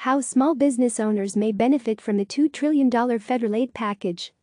How small business owners may benefit from the $2 trillion federal aid package.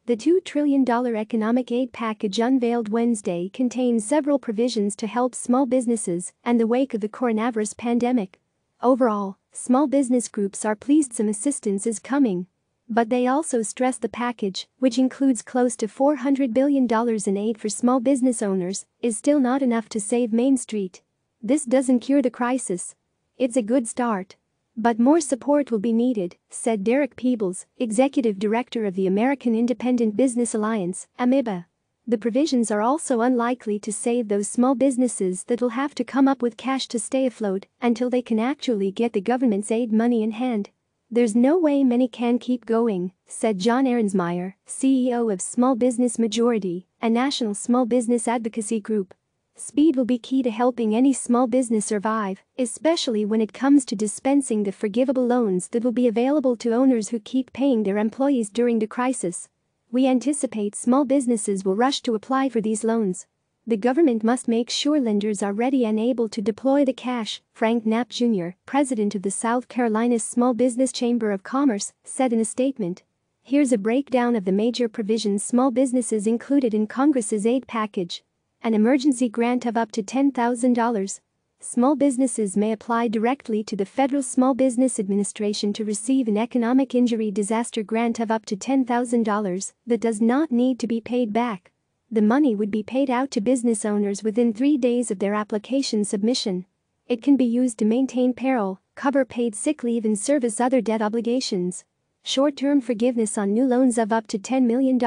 The $2 trillion economic aid package unveiled Wednesday contains several provisions to help small businesses in the wake of the coronavirus pandemic. Overall, small business groups are pleased some assistance is coming. But they also stress the package, which includes close to $400 billion in aid for small business owners, is still not enough to save Main Street. This doesn't cure the crisis. It's a good start. But more support will be needed, said Derek Peebles, executive director of the American Independent Business Alliance, AMIBA. The provisions are also unlikely to save those small businesses that will have to come up with cash to stay afloat until they can actually get the government's aid money in hand. There's no way many can keep going, said John Arensmeyer, CEO of Small Business Majority, a national small business advocacy group. Speed will be key to helping any small business survive, especially when it comes to dispensing the forgivable loans that will be available to owners who keep paying their employees during the crisis. We anticipate small businesses will rush to apply for these loans. The government must make sure lenders are ready and able to deploy the cash, Frank Knapp Jr., president of the South Carolina Small Business Chamber of Commerce, said in a statement. Here's a breakdown of the major provisions small businesses included in Congress's aid package. An emergency grant of up to $10,000. Small businesses may apply directly to the Federal Small Business Administration to receive an economic injury disaster grant of up to $10,000 that does not need to be paid back. The money would be paid out to business owners within 3 days of their application submission. It can be used to maintain payroll, cover paid sick leave and service other debt obligations. Short-term forgiveness on new loans of up to $10 million.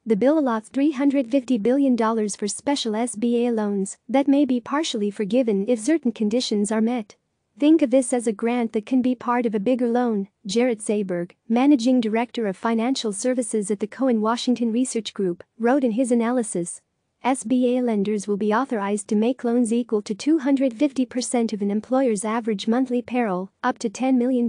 The bill allots $350 billion for special SBA loans that may be partially forgiven if certain conditions are met. Think of this as a grant that can be part of a bigger loan, Jarrett Sayberg, managing director of financial services at the Cohen Washington Research Group, wrote in his analysis. SBA lenders will be authorized to make loans equal to 250% of an employer's average monthly payroll, up to $10 million.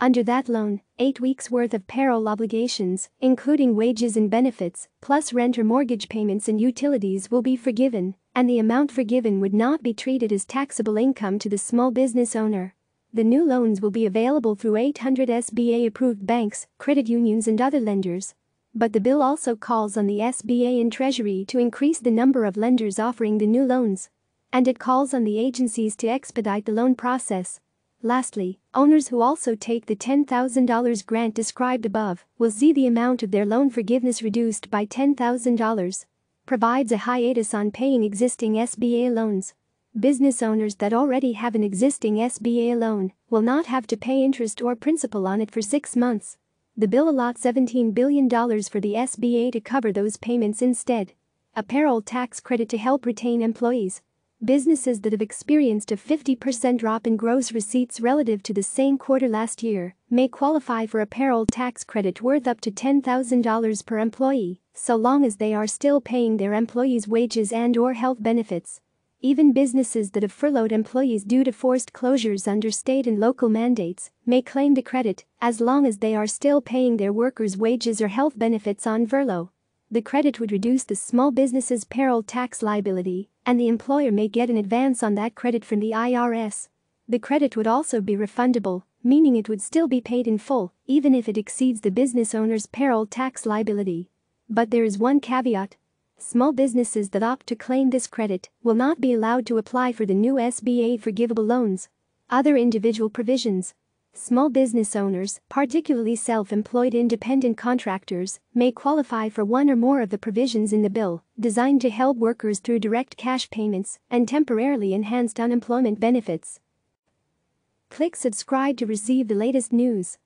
Under that loan, 8 weeks' worth of payroll obligations, including wages and benefits, plus rent or mortgage payments and utilities will be forgiven, and the amount forgiven would not be treated as taxable income to the small business owner. The new loans will be available through 800 SBA-approved banks, credit unions and other lenders. But the bill also calls on the SBA and Treasury to increase the number of lenders offering the new loans. And it calls on the agencies to expedite the loan process. Lastly, owners who also take the $10,000 grant described above will see the amount of their loan forgiveness reduced by $10,000. Provides a hiatus on paying existing SBA loans. Business owners that already have an existing SBA loan will not have to pay interest or principal on it for 6 months. The bill allots $17 billion for the SBA to cover those payments instead. A payroll tax credit to help retain employees. Businesses that have experienced a 50% drop in gross receipts relative to the same quarter last year may qualify for a payroll tax credit worth up to $10,000 per employee, so long as they are still paying their employees' wages and/or health benefits. Even businesses that have furloughed employees due to forced closures under state and local mandates may claim the credit, as long as they are still paying their workers' wages or health benefits on furlough. The credit would reduce the small business's payroll tax liability, and the employer may get an advance on that credit from the IRS. The credit would also be refundable, meaning it would still be paid in full, even if it exceeds the business owner's payroll tax liability. But there is one caveat. Small businesses that opt to claim this credit will not be allowed to apply for the new SBA forgivable loans. Other individual provisions. Small business owners, particularly self-employed independent contractors, may qualify for one or more of the provisions in the bill, designed to help workers through direct cash payments and temporarily enhanced unemployment benefits. Click subscribe to receive the latest news.